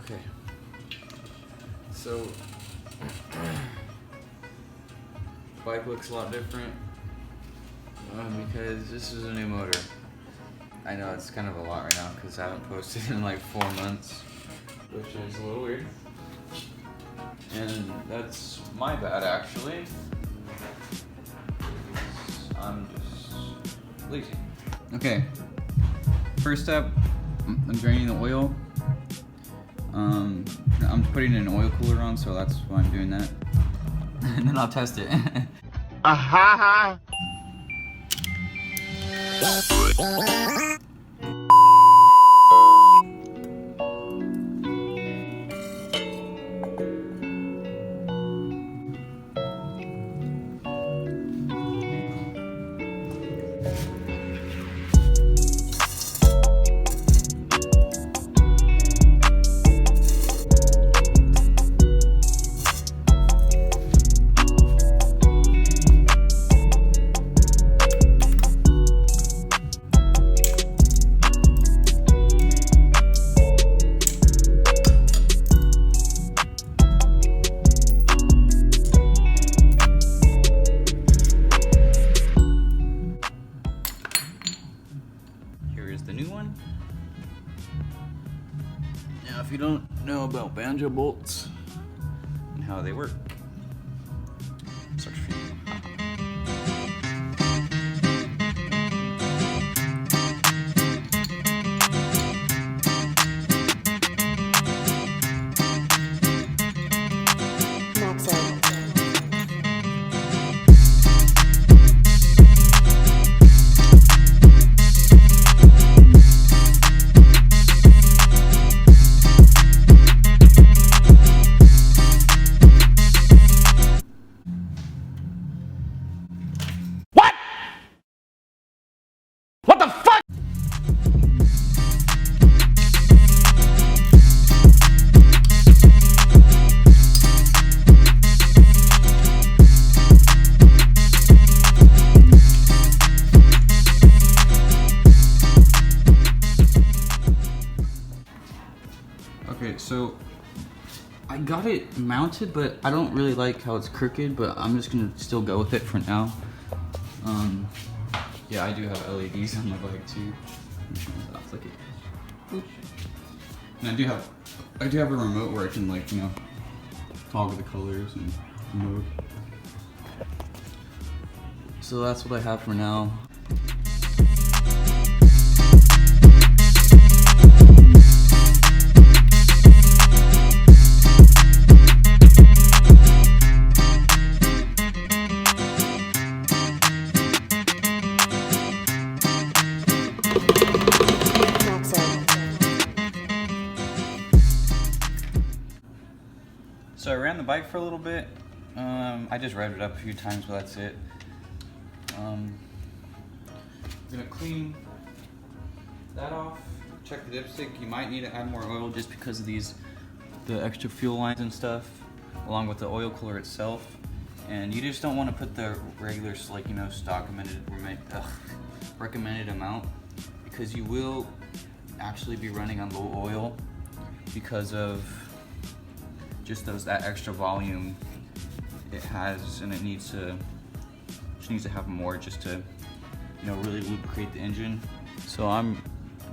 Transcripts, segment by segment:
Okay. So, bike looks a lot different because this is a new motor. I know it's kind of a lot right now because I haven't posted in like 4 months, which is a little weird. And that's my bad actually. I'm just lazy. Okay. First step, I'm draining the oil. I'm putting an oil cooler on, so that's why I'm doing that. And then I'll test it. Aha! The new one. Now, if you don't know about Banjo bolts and how they work, search for you. What the fuck? Okay, so I got it mounted, but I don't really like how it's crooked, but I'm just gonna still go with it for now. Yeah, I do have LEDs on my bike too. And I do have a remote where I can, like, you know, toggle the colors and mode. So that's what I have for now. So I ran the bike for a little bit. I just revved it up a few times, but that's it. I'm gonna clean that off. Check the dipstick. You might need to add more oil just because of the extra fuel lines and stuff, along with the oil cooler itself. And you just don't want to put the regular, like, you know, stock recommended amount, because you will actually be running on low oil because of just that extra volume it has, and it needs to have more just to, you know, really lubricate the engine. So I'm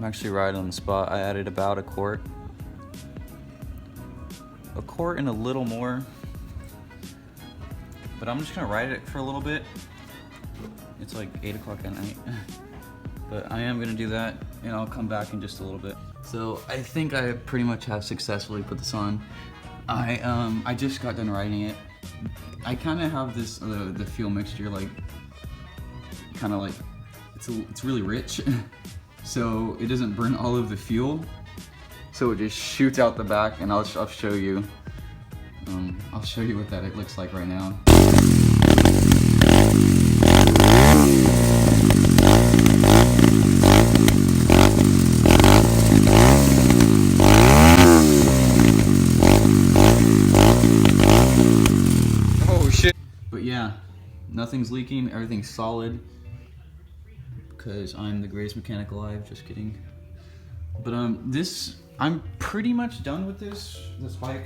actually right on the spot. I added about a quart and a little more, but I'm just gonna ride it for a little bit. It's like 8 o'clock at night, but I am gonna do that, and I'll come back in just a little bit. So I think I pretty much have successfully put this on. I just got done riding it. I kind of have this the fuel mixture, like, kind of like it's really rich, so it doesn't burn all of the fuel. So it just shoots out the back, and I'll show you. I'll show you what that looks like right now. But yeah, nothing's leaking, everything's solid, because I'm the greatest mechanic alive, just kidding. But this I'm pretty much done with this bike.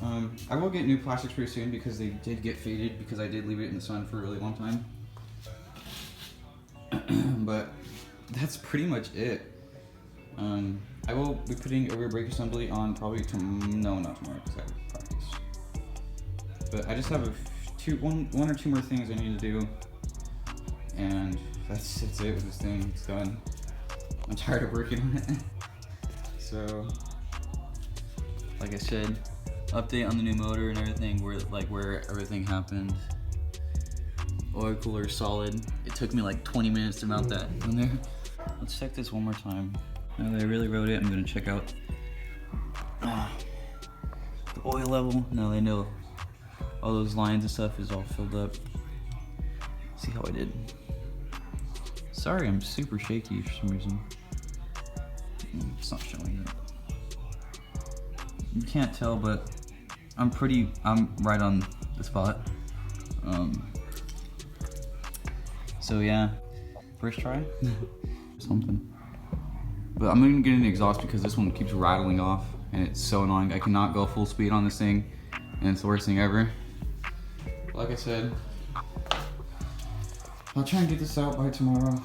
I will get new plastics pretty soon because they did get faded because I did leave it in the sun for a really long time. But that's pretty much it. I will be putting a rear brake assembly on probably no, not tomorrow because I have practice. But I just have one or two more things I need to do, and that's it with this thing. It's done. I'm tired of working on it. So, like I said, update on the new motor and everything, where everything happened. Oil cooler solid. It took me like 20 minutes to mount that in there. Let's check this one more time. Now that I really wrote it, I'm gonna check out the oil level. Now I know all those lines and stuff is all filled up. See how I did. Sorry, I'm super shaky for some reason. It's not showing it. You can't tell, but I'm right on the spot. So yeah, first try, something. But I'm gonna get an exhaust because this one keeps rattling off and it's so annoying. I cannot go full speed on this thing and it's the worst thing ever. Like I said, I'll try and get this out by tomorrow.